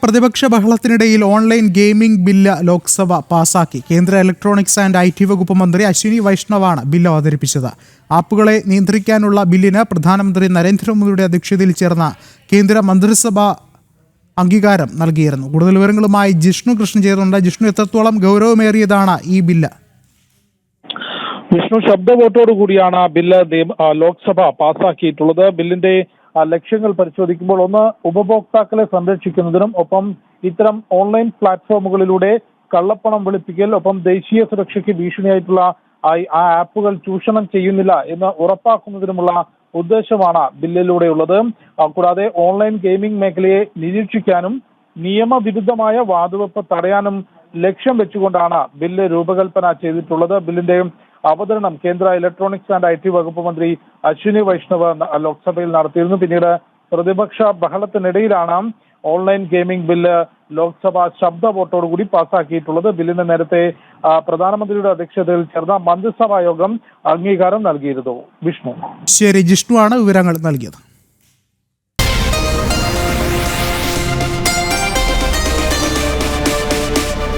പ്രതിപക്ഷ ബഹളത്തിനിടയിൽ online gaming bill Lok Sabha പാസാക്കി. കേന്ദ്ര ഇലക്ട്രോണിക്സ് ആൻഡ് IT വകുപ്പ് മന്ത്രി അശ്വിനി വൈഷ്ണവാണ് ബില്ല് അവതരിപ്പിച്ചത്. ആപ്പുകളെ നിയന്ത്രിക്കാനുള്ള ബില്ലിന് പ്രധാനമന്ത്രി നരേന്ദ്രമോദിയുടെ അധ്യക്ഷതയിൽ ചേർന്ന കേന്ദ്ര മന്ത്രിസഭ അംഗീകാരം നൽകിയിരുന്നു. കൂടുതൽ വിവരങ്ങളുമായി ജിഷ്ണു കൃഷ്ണൻ ചേരുന്നുണ്ട്. ജിഷ്ണു, എത്രത്തോളം ഗൗരവമേറിയതാണ് ഈ ബില്ല്? വിഷ്ണു, ശബ്ദ വോട്ടോടുകൂടിയാണ് ബില്ല് ലോക്സഭ പാസാക്കിയിട്ടുള്ളത്. ബില്ലിന്റെ ലക്ഷ്യങ്ങൾ പരിശോധിക്കുമ്പോൾ ഒന്ന്, ഉപഭോക്താക്കളെ സംരക്ഷിക്കുന്നതിനും ഒപ്പം ഇത്തരം ഓൺലൈൻ പ്ലാറ്റ്ഫോമുകളിലൂടെ കള്ളപ്പണം വെളുപ്പിക്കൽ, ഒപ്പം ദേശീയ സുരക്ഷയ്ക്ക് ഭീഷണിയായിട്ടുള്ള ആ ആപ്പുകൾ ചൂഷണം ചെയ്യുന്നില്ല എന്ന് ഉറപ്പാക്കുന്നതിനുമുള്ള ഉദ്ദേശമാണ് ബില്ലിലൂടെയുള്ളത്. കൂടാതെ ഓൺലൈൻ ഗെയിമിംഗ് മേഖലയെ നിരീക്ഷിക്കാനും നിയമവിരുദ്ധമായ വാതുവെപ്പ് തടയാനും ലക്ഷ്യം വെച്ചുകൊണ്ടാണ് ബില്ല് രൂപകൽപ്പന ചെയ്തിട്ടുള്ളത്. ബില്ലിന്റെ അവതരണം കേന്ദ്ര ഇലക്ട്രോണിക്സ് ആൻഡ് IT വകുപ്പ് മന്ത്രി അശ്വിനി വൈഷ്ണവ് ലോക്സഭയിൽ നടത്തിയിരുന്നു. പിന്നീട് പ്രതിപക്ഷ ബഹളത്തിനിടയിലാണ് ഓൺലൈൻ ഗെയിമിംഗ് ബില്ല് ലോക്സഭ ശബ്ദ വോട്ടോടുകൂടി പാസാക്കിയിട്ടുള്ളത്. ബില്ലിന് നേരത്തെ പ്രധാനമന്ത്രിയുടെ അധ്യക്ഷതയിൽ ചേർന്ന മന്ത്രിസഭാ യോഗം അംഗീകാരം നൽകിയിരുന്നു. വിഷ്ണു. ശരി, ജിഷ്ണു ആണ് വിവരങ്ങൾ നൽകിയത്.